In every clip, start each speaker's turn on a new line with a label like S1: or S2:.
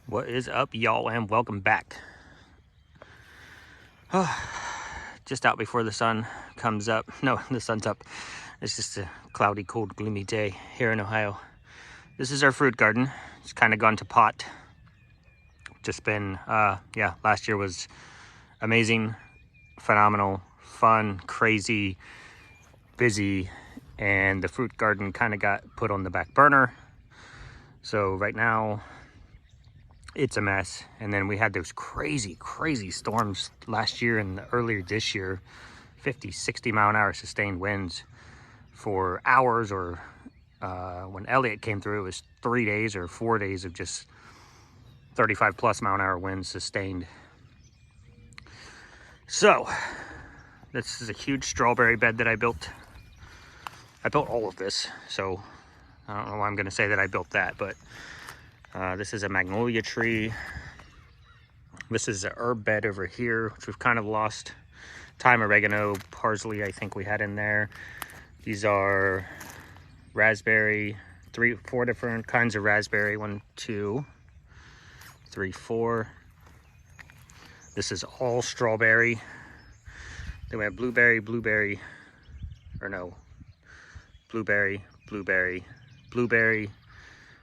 S1: What is up, y'all, and welcome back. Just out before the sun comes up. No, the sun's up. It's just a cloudy, cold, gloomy day here in Ohio. This is our fruit garden. It's kind of gone to pot. Just been, last year was amazing, phenomenal, fun, crazy, busy, and the fruit garden kind of got put on the back burner. So right now, it's a mess. And then we had those crazy storms last year and earlier this year, 50, 60 mile an hour sustained winds for hours, or when Elliot came through, it was 3 days or 4 days of just 35 plus mile an hour winds sustained. So this is a huge strawberry bed that I built. I built all of this, so I don't know why I'm going to say that I built that, but this is a magnolia tree. This is an herb bed over here, which we've kind of lost. Thyme, oregano, parsley, I think we had in there. These are raspberry, 4 different kinds of raspberry. 1, 2, 3, 4. This is all strawberry. Then we have blueberry, blueberry.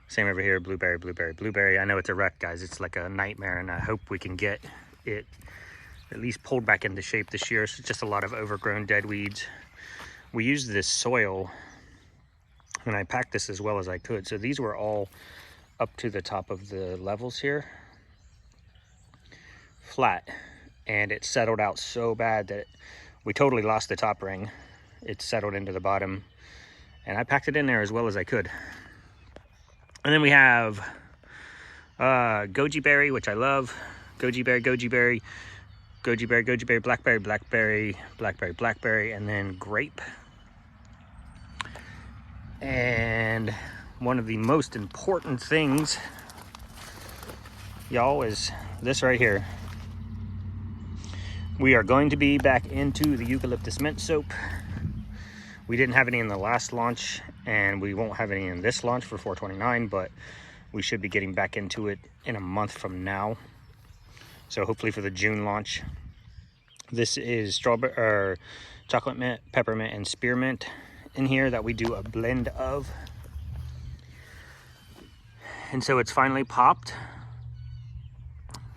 S1: Same over here, blueberry, blueberry, blueberry. I know it's a wreck, guys. It's like a nightmare, and I hope we can get it at least pulled back into shape this year. So it's just a lot of overgrown dead weeds. We used this soil, and I packed this as well as I could. So these were all up to the top of the levels here, flat, and it settled out so bad that we totally lost the top ring. It settled into the bottom, and I packed it in there as well as I could. And then we have goji berry, which I love. Goji berry, blackberry, and then grape. And one of the most important things, y'all, is this right here. We are going to be back into the eucalyptus mint soap. We didn't have any in the last launch, and we won't have any in this launch for 4/29, but we should be getting back into it in a month from now. So hopefully for the June launch. This is strawberry, or chocolate mint, peppermint, and spearmint in here that we do a blend of. And so it's finally popped,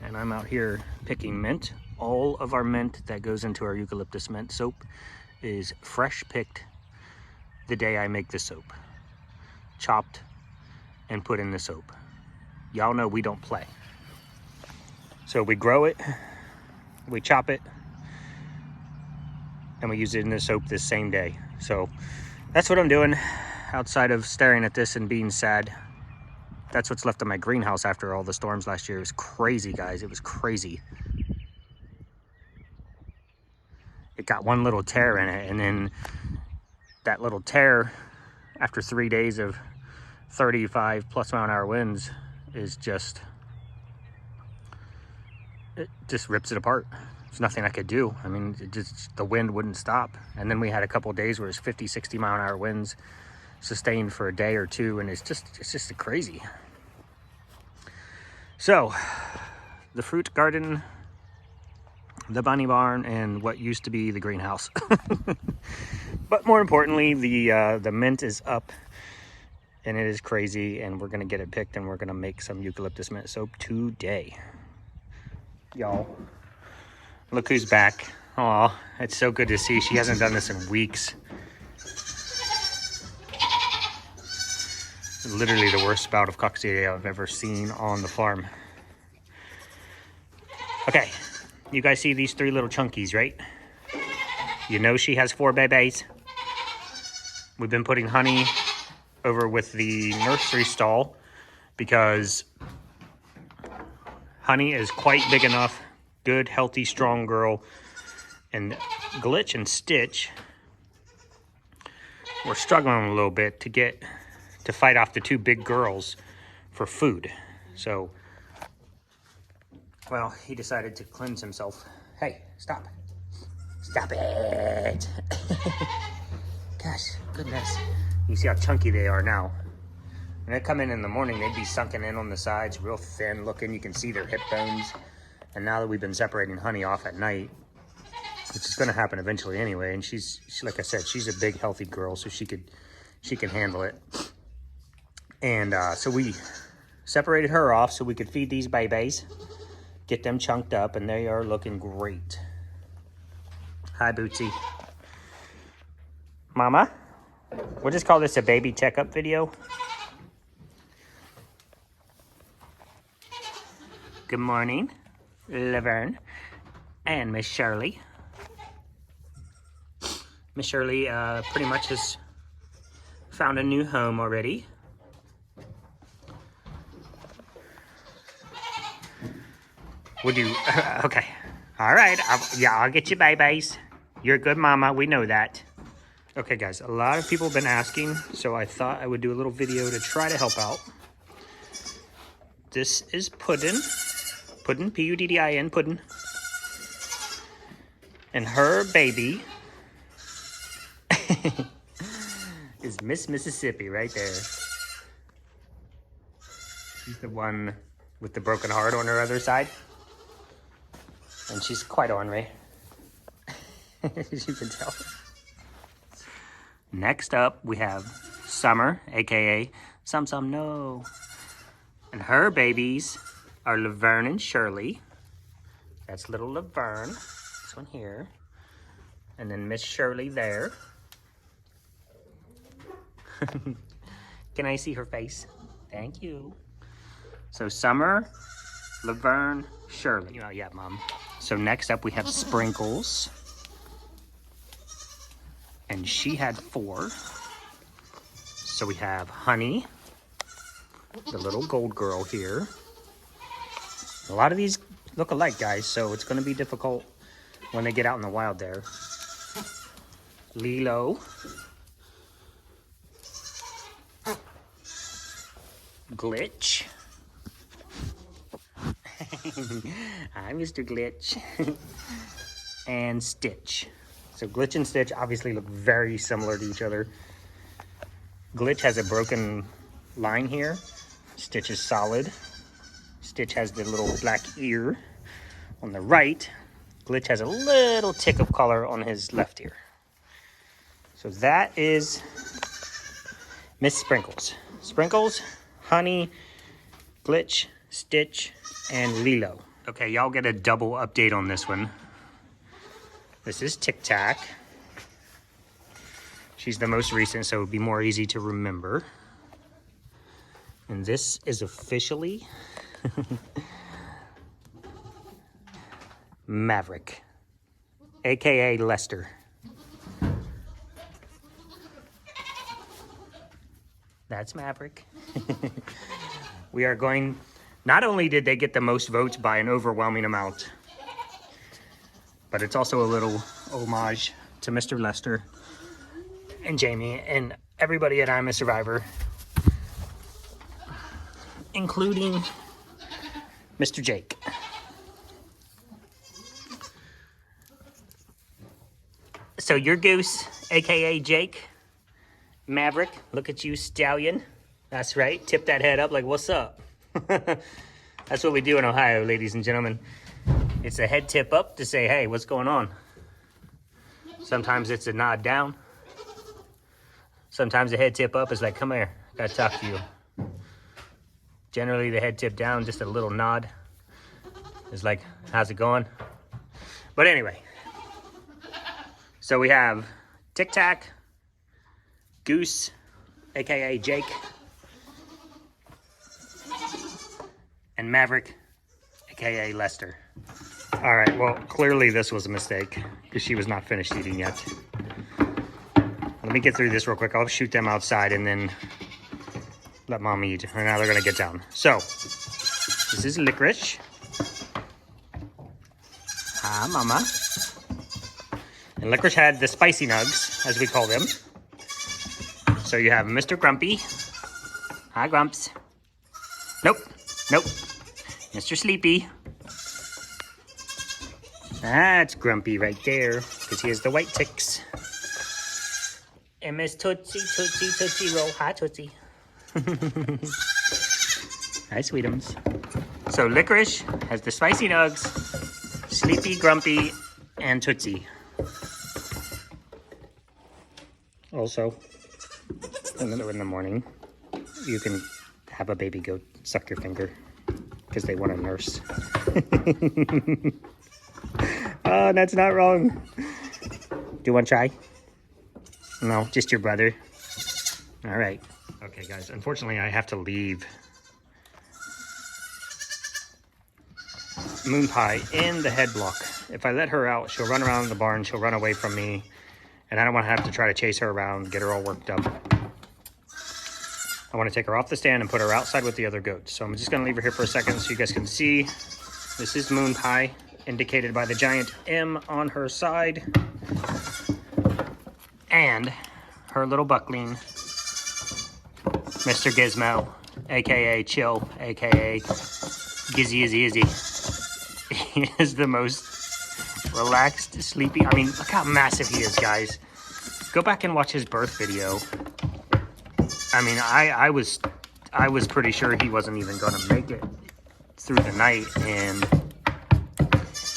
S1: and I'm out here picking mint. All of our mint that goes into our eucalyptus mint soap is fresh picked the day I make the soap, chopped and put in the soap. Y'all know we don't play. So we grow it, we chop it, and we use it in the soap this same day. So that's what I'm doing outside of staring at this and being sad. That's what's left of my greenhouse after all the storms last year. It was crazy, guys. It was crazy. It got one little tear in it, and then that little tear, after 3 days of 35 plus mile an hour winds, is just, it just rips it apart. There's nothing I could do. I mean, the wind wouldn't stop. And then we had a couple of days where it's 50, 60 mile an hour winds sustained for a day or two, and it's just crazy. So the fruit garden, the bunny barn, and what used to be the greenhouse. But more importantly, the mint is up, and it is crazy, and we're gonna get it picked, and we're gonna make some eucalyptus mint soap today. Y'all, look who's back. Aw, it's so good to see. She hasn't done this in weeks. Literally the worst bout of coccidia I've ever seen on the farm. Okay, you guys see these 3 little chunkies, right? You know she has 4 babies. We've been putting honey over with the nursery stall because honey is quite big enough, good, healthy, strong girl. And Glitch and Stitch, we're struggling a little bit to fight off the 2 big girls for food. So, well, he decided to cleanse himself. Hey, stop. Stop it. Gosh, goodness. You see how chunky they are now. When they come in the morning, they'd be sunken in on the sides, real thin looking. You can see their hip bones. And now that we've been separating Honey off at night, which is going to happen eventually anyway, and she's like I said, she's a big healthy girl, so she can handle it. And so we separated her off so we could feed these babies, get them chunked up, and they are looking great. Hi, Bootsy. Mama, we'll just call this a baby checkup video. Good morning, Laverne and Miss Shirley. Miss Shirley pretty much has found a new home already. Would you, okay. All right, I'll get you babies. You're a good mama, we know that. Okay guys, a lot of people have been asking, so I thought I would do a little video to try to help out. This is Puddin', P-U-D-D-I-N, Puddin'. And her baby is Miss Mississippi right there. She's the one with the broken heart on her other side. And she's quite ornery, as you can tell. Next up, we have Summer, aka Sum No. And her babies are Laverne and Shirley. That's little Laverne, this one here. And then Miss Shirley there. Can I see her face? Thank you. So Summer, Laverne, Shirley. Oh yeah, Mom. So next up we have Sprinkles. And she had 4. So we have Honey, the little gold girl here. A lot of these look alike, guys, so it's gonna be difficult when they get out in the wild there. Lilo. Glitch. Hi, Mr. Glitch. And Stitch. So Glitch and Stitch obviously look very similar to each other. Glitch has a broken line here. Stitch is solid. Stitch has the little black ear on the right. Glitch has a little tick of color on his left ear. So that is Miss Sprinkles. Sprinkles, Honey, Glitch, Stitch, and Lilo. Okay, y'all get a double update on this one. This is Tic Tac. She's the most recent, so it would be more easy to remember. And this is officially Maverick, aka Lester. That's Maverick. We are going, not only did they get the most votes by an overwhelming amount, but it's also a little homage to Mr. Lester and Jamie and everybody at I'm a Survivor, including Mr. Jake. So your goose, aka Jake, Maverick, look at you, stallion. That's right, tip that head up like, what's up? That's what we do in Ohio, ladies and gentlemen. It's a head tip up to say, hey, what's going on? Sometimes it's a nod down. Sometimes the head tip up is like, come here, gotta talk to you. Generally the head tip down, just a little nod. It's like, how's it going? But anyway, so we have Tic Tac, Goose, aka Jake, and Maverick, aka Lester. All right, well, clearly this was a mistake because she was not finished eating yet. Let me get through this real quick. I'll shoot them outside and then let Mom eat. And now they're gonna get down. So, this is Licorice. Hi, Mama. And Licorice had the spicy nugs, as we call them. So you have Mr. Grumpy. Hi, Grumps. Nope, nope. Mr. Sleepy. That's Grumpy right there, because he has the white ticks. And Miss Tootsie, Tootsie, Tootsie Roll. Hi, Tootsie. Hi, sweetums. So Licorice has the spicy nugs, Sleepy, Grumpy, and Tootsie. Also, in the morning, you can have a baby goat suck your finger because they want to nurse. Oh, that's not wrong. Do you want to try? No, just your brother. All right. Okay, guys, unfortunately, I have to leave Moon Pie in the head block. If I let her out, she'll run around the barn, she'll run away from me, and I don't want to have to try to chase her around, get her all worked up. I want to take her off the stand and put her outside with the other goats. So I'm just going to leave her here for a second so you guys can see. This is Moon Pie, indicated by the giant M on her side. And her little buckling, Mr. Gizmo, aka Chill, aka Gizzy Izzy Izzy. He is the most relaxed, sleepy. I mean, look how massive he is, guys. Go back and watch his birth video. I mean, I was pretty sure he wasn't even going to make it through the night, and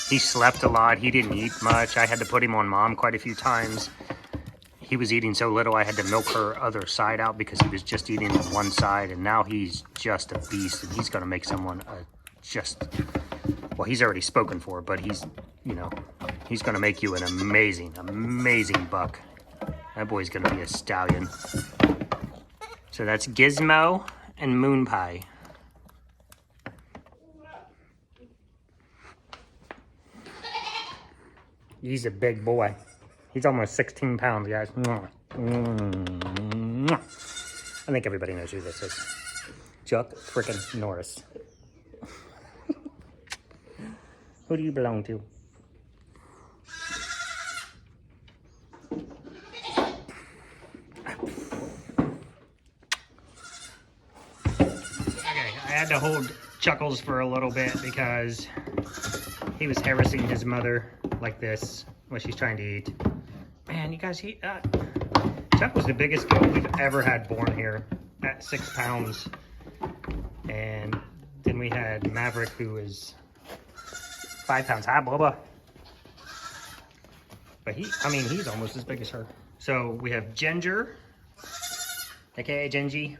S1: he slept a lot. He didn't eat much. I had to put him on mom quite a few times. He was eating so little, I had to milk her other side out because he was just eating on one side, and now he's just a beast, and he's going to make someone well, he's already spoken for, but he's, you know, he's going to make you an amazing, amazing buck. That boy's going to be a stallion. So that's Gizmo and Moon Pie. He's a big boy. He's almost 16 pounds, guys. I think everybody knows who this is. Chuck frickin' Norris. Who do you belong to? I had to hold Chuckles for a little bit because he was harassing his mother like this when she's trying to eat. Man, you guys, Chuck was the biggest goat we've ever had born here at 6 pounds. And then we had Maverick, who is 5 pounds. Hi, Bubba. But he's almost as big as her. So we have Ginger, aka Genji,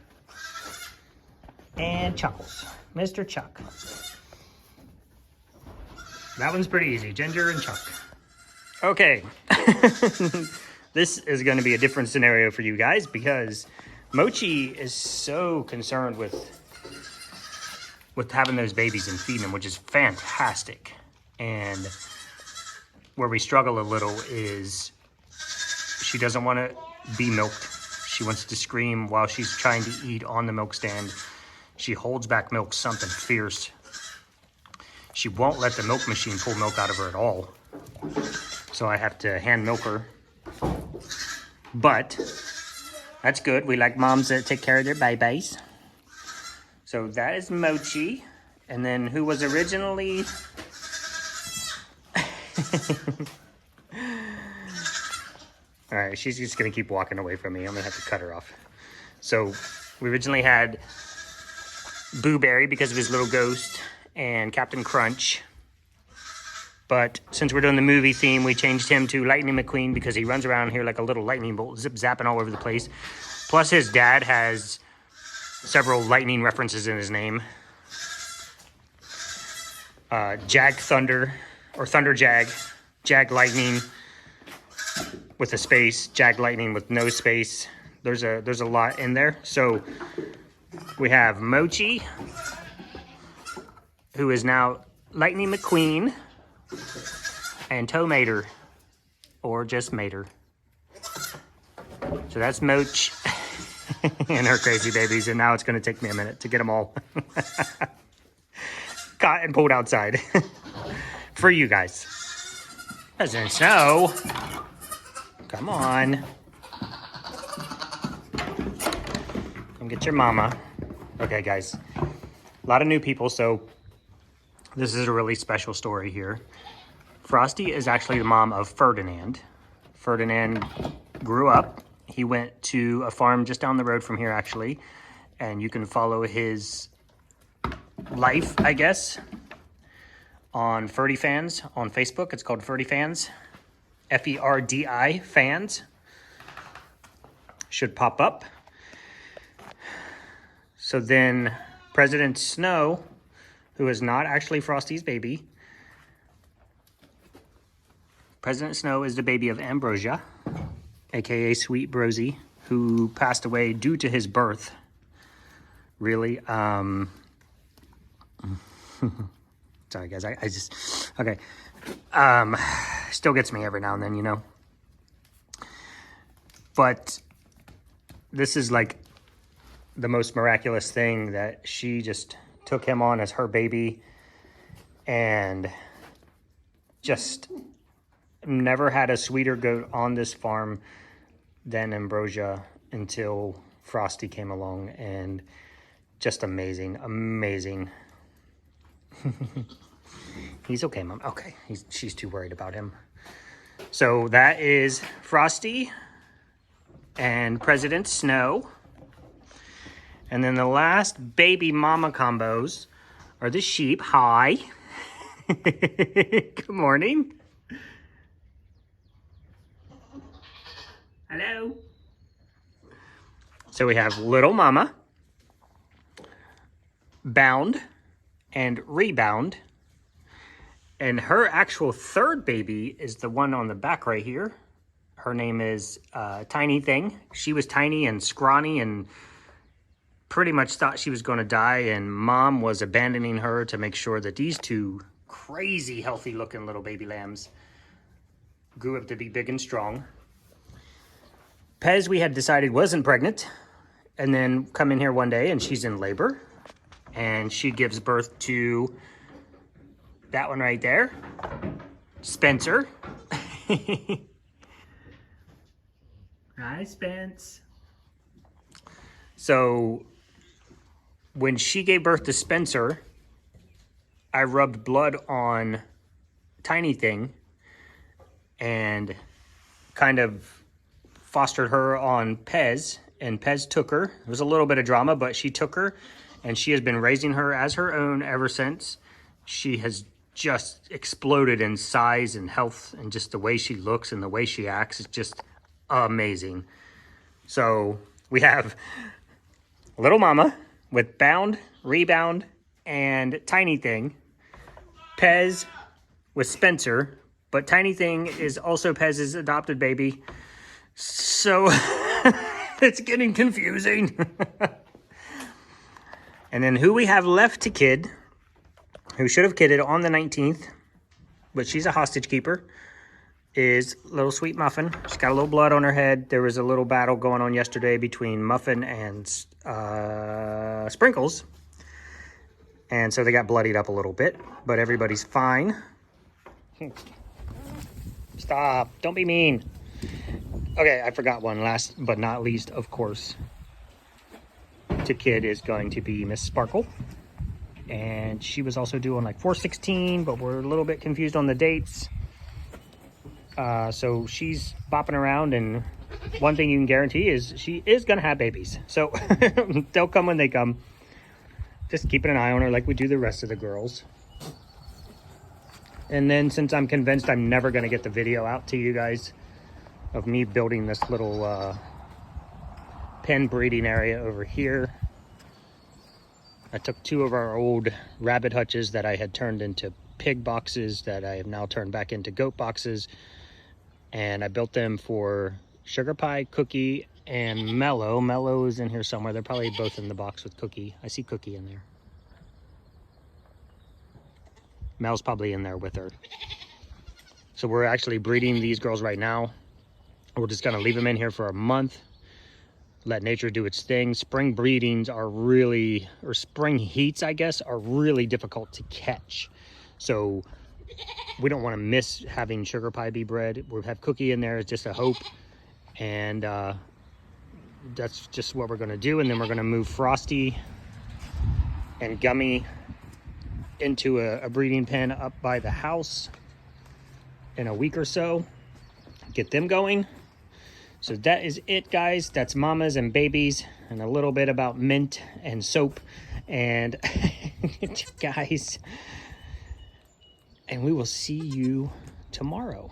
S1: and Chuckles, Mr. Chuck. That one's pretty easy, Ginger and Chuck. Okay, this is going to be a different scenario for you guys because Mochi is so concerned with having those babies and feeding them, which is fantastic. And where we struggle a little is she doesn't want to be milked. She wants to scream while she's trying to eat on the milk stand. She holds back milk something fierce. She won't let the milk machine pull milk out of her at all. So I have to hand milk her. But that's good. We like moms that take care of their babies. So that is Mochi. And then who was originally... All right, she's just going to keep walking away from me. I'm going to have to cut her off. So we originally had Boo Berry because of his little ghost and Captain Crunch. But since we're doing the movie theme, we changed him to Lightning McQueen because he runs around here like a little lightning bolt, zip-zapping all over the place. Plus his dad has several lightning references in his name. Jag Thunder, or Thunder Jag, Jag Lightning with a space, Jag Lightning with no space. There's a lot in there. So we have Mochi, who is now Lightning McQueen, and Toe Mater, or just Mater. So that's Moch and her crazy babies, and now it's going to take me a minute to get them all caught and pulled outside for you guys. Doesn't snow. Come on. Come get your mama. Okay, guys. A lot of new people, so this is a really special story here. Frosty is actually the mom of Ferdinand. Ferdinand grew up. He went to a farm just down the road from here, actually. and you can follow his life, I guess, on Ferdy Fans on Facebook. It's called Ferdy Fans, Ferdi Fans. Should pop up. So then President Snow, who is not actually Frosty's baby. President Snow is the baby of Ambrosia, aka Sweet Brosy, who passed away due to his birth. Really, sorry guys, I just, okay. Still gets me every now and then, you know. But this is like the most miraculous thing, that she just took him on as her baby and just never had a sweeter goat on this farm than Ambrosia until Frosty came along, and just amazing, amazing. He's okay, Mom. Okay, she's too worried about him. So that is Frosty and President Snow. And then the last baby mama combos are the sheep. Hi. Good morning. Hello. So we have Little Mama, Bound, and Rebound. And her actual third baby is the one on the back right here. Her name is Tiny Thing. She was tiny and scrawny and pretty much thought she was going to die, and Mom was abandoning her to make sure that these two crazy healthy looking little baby lambs grew up to be big and strong. Pez, we had decided, wasn't pregnant, and then come in here one day and she's in labor, and she gives birth to that one right there, Spencer. Hi, Spence. So when she gave birth to Spencer, I rubbed blood on Tiny Thing and kind of fostered her on Pez, and Pez took her. It was a little bit of drama, but she took her, and she has been raising her as her own ever since. She has just exploded in size and health, and just the way she looks and the way she acts is just amazing. So we have Little Mama with Bound, Rebound, and Tiny Thing. Pez with Spencer, but Tiny Thing is also Pez's adopted baby. So it's getting confusing. And then who we have left to kid, who should have kidded on the 19th, but she's a hostage keeper, is Little Sweet Muffin. She's got a little blood on her head. There was a little battle going on yesterday between Muffin and Sprinkles. And so they got bloodied up a little bit, but everybody's fine. Stop, don't be mean. Okay, I forgot one, last but not least, of course. To kid is going to be Miss Sparkle. And she was also due on like 4/16, but we're a little bit confused on the dates. So she's bopping around, and one thing you can guarantee is she is going to have babies. So they'll come when they come. Just keeping an eye on her like we do the rest of the girls. And then since I'm convinced I'm never going to get the video out to you guys of me building this little pen breeding area over here, I took 2 of our old rabbit hutches that I had turned into pig boxes that I have now turned back into goat boxes. And I built them for Sugar Pie, Cookie, and Mellow. Mellow is in here somewhere. They're probably both in the box with Cookie. I see Cookie in there. Mel's probably in there with her. So we're actually breeding these girls right now. We're just gonna leave them in here for a month. Let nature do its thing. Spring breedings are really, or spring heats, I guess, are really difficult to catch. So we don't want to miss having Sugar Pie be bred. We'll have Cookie in there. It's just a hope. And that's just what we're going to do. And then we're going to move Frosty and Gummy into a breeding pen up by the house in a week or so. Get them going. So that is it, guys. That's mamas and babies, and a little bit about mint and soap. And guys, and we will see you tomorrow.